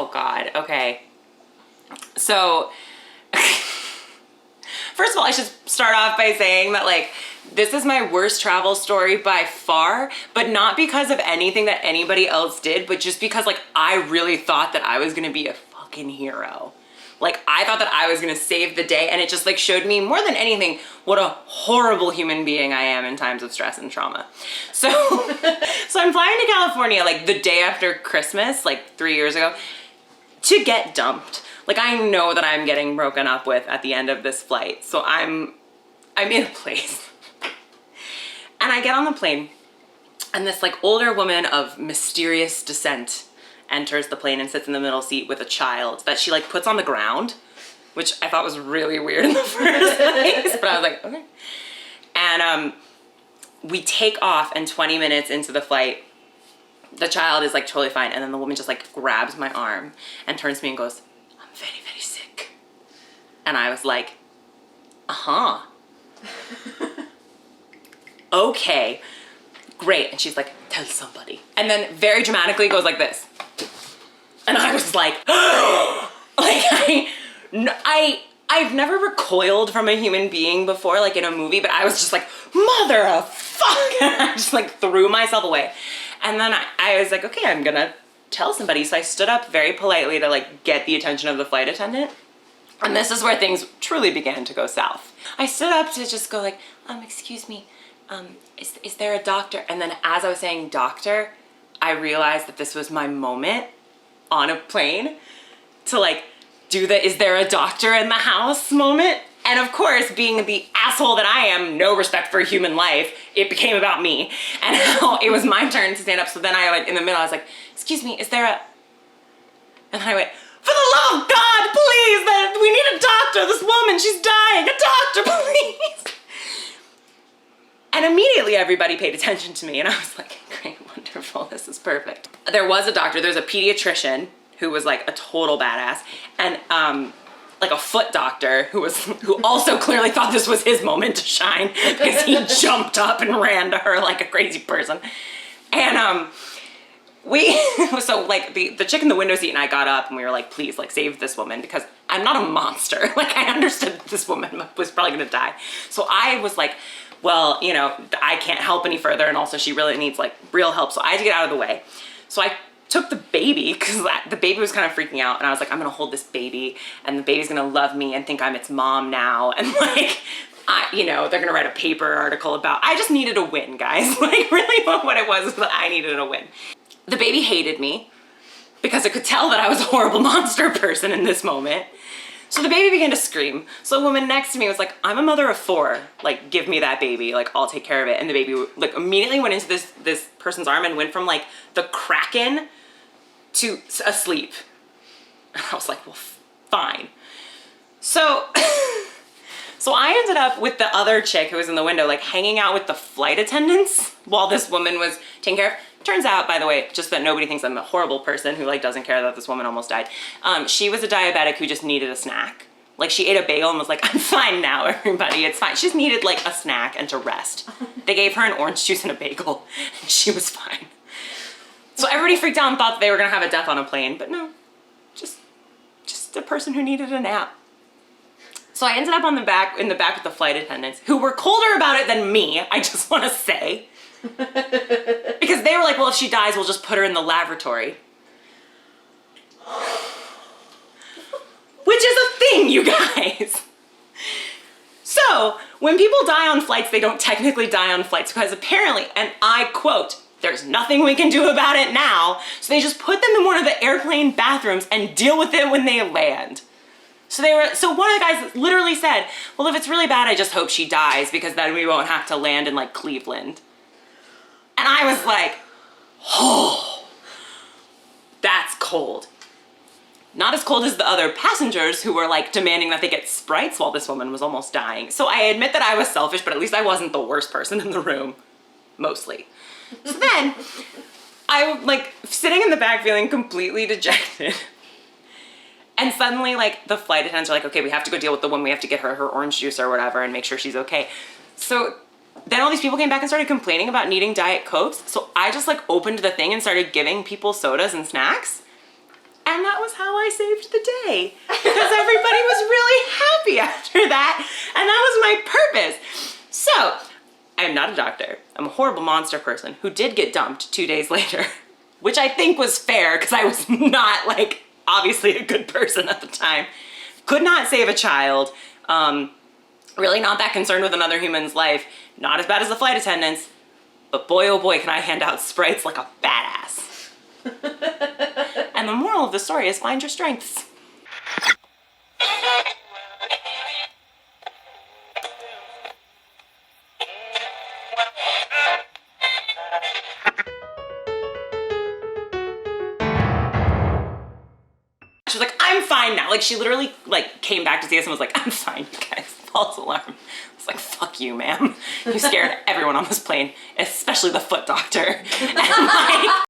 Oh God, okay. So, first of all, I should start off by saying that like, this is my worst travel story by far, but not because of anything that anybody else did, but just because like, I really thought that I was gonna be a fucking hero. Like, I thought that I was gonna save the day, and it just like showed me more than anything what a horrible human being I am in times of stress and trauma. So, so I'm flying to California like the day after Christmas, like 3 years ago, to get dumped. Like, I know that I'm getting broken up with at the end of this flight. So I'm in a place. And I get on the plane, and this like older woman of mysterious descent enters the plane and sits in the middle seat with a child that she like puts on the ground, which I thought was really weird in the first place, but I was like, okay. And we take off, and 20 minutes into the flight, the child is like totally fine, and then the woman just like grabs my arm and turns to me and goes, "I'm very, very sick." And I was like, uh-huh. Okay, great. And she's like, "Tell somebody." And then very dramatically goes like this. And I was like, like I've never recoiled from a human being before, like in a movie, but I was just like, mother of fuck. And I just like threw myself away. And then I was like, okay, I'm gonna tell somebody. So I stood up very politely to like get the attention of the flight attendant. And this is where things truly began to go south. I stood up to just go like, excuse me, is there a doctor? And then as I was saying doctor, I realized that this was my moment on a plane to like do the "is there a doctor in the house" moment. And of course, being the asshole that I am, no respect for human life, it became about me. And now it was my turn to stand up. So then I went in the middle, I was like, "Excuse me, is there a..." And then I went, "For the love of God, please, we need a doctor. This woman, she's dying. A doctor, please." And immediately everybody paid attention to me, and I was like, great, wonderful, this is perfect. There was a doctor, there's a pediatrician who was like a total badass, and like a foot doctor who also clearly thought this was his moment to shine, because he jumped up and ran to her like a crazy person. And so like the chick in the window seat and I got up, and we were like, please, like, save this woman, because I'm not a monster. Like, I understood that this woman was probably gonna die. So I was like, well, you know, I can't help any further, and also she really needs like real help, so I had to get out of the way. So I took the baby, because the baby was kind of freaking out, and I was like, I'm gonna hold this baby, and the baby's gonna love me and think I'm its mom now, and like, you know, they're gonna write a paper article about, I just needed a win, guys. Like, really what it was that I needed a win. The baby hated me, because it could tell that I was a horrible monster person in this moment. So the baby began to scream. So the woman next to me was like, "I'm a mother of 4. Like, give me that baby. Like, I'll take care of it." And the baby like immediately went into this person's arm and went from like the Kraken to asleep. And I was like, well, fine. So, so I ended up with the other chick who was in the window, like hanging out with the flight attendants while this woman was taking care of. Turns out, by the way, just that nobody thinks I'm a horrible person who like doesn't care that this woman almost died. She was a diabetic who just needed a snack. Like, she ate a bagel and was like, "I'm fine now, everybody, it's fine." She just needed like a snack and to rest. They gave her an orange juice and a bagel, and she was fine. So everybody freaked out and thought that they were gonna have a death on a plane, but no, just a person who needed a nap. So I ended up in the back with the flight attendants, who were colder about it than me, I just wanna say. Because they were like, well, if she dies, we'll just put her in the lavatory. Which is a thing, you guys. So, when people die on flights, they don't technically die on flights, because apparently, and I quote, "There's nothing we can do about it now," so they just put them in one of the airplane bathrooms and deal with it when they land. So one of the guys literally said, "Well, if it's really bad, I just hope she dies, because then we won't have to land in like Cleveland." And I was like, oh, that's cold. Not as cold as the other passengers who were like demanding that they get Sprites while this woman was almost dying. So I admit that I was selfish, but at least I wasn't the worst person in the room, mostly. So then I'm like sitting in the back feeling completely dejected. And suddenly like the flight attendants are like, okay, we have to go deal with the woman. We have to get her orange juice or whatever and make sure she's okay. So then all these people came back and started complaining about needing Diet Cokes. So I just like opened the thing and started giving people sodas and snacks. And that was how I saved the day, because everybody was really happy after that, and that was my purpose. So, I am not a doctor. I'm a horrible monster person who did get dumped 2 days later, which I think was fair because I was not, like, obviously a good person at the time. Could not save a child. Really not that concerned with another human's life. Not as bad as the flight attendants, but boy oh boy can I hand out Sprites like a badass. And the moral of the story is find your strengths. She was like, I'm fine now. Like, she literally like came back to see us and was like, I'm fine, you guys. False alarm. I was like, fuck you, ma'am. You scared everyone on this plane, especially the foot doctor. And like,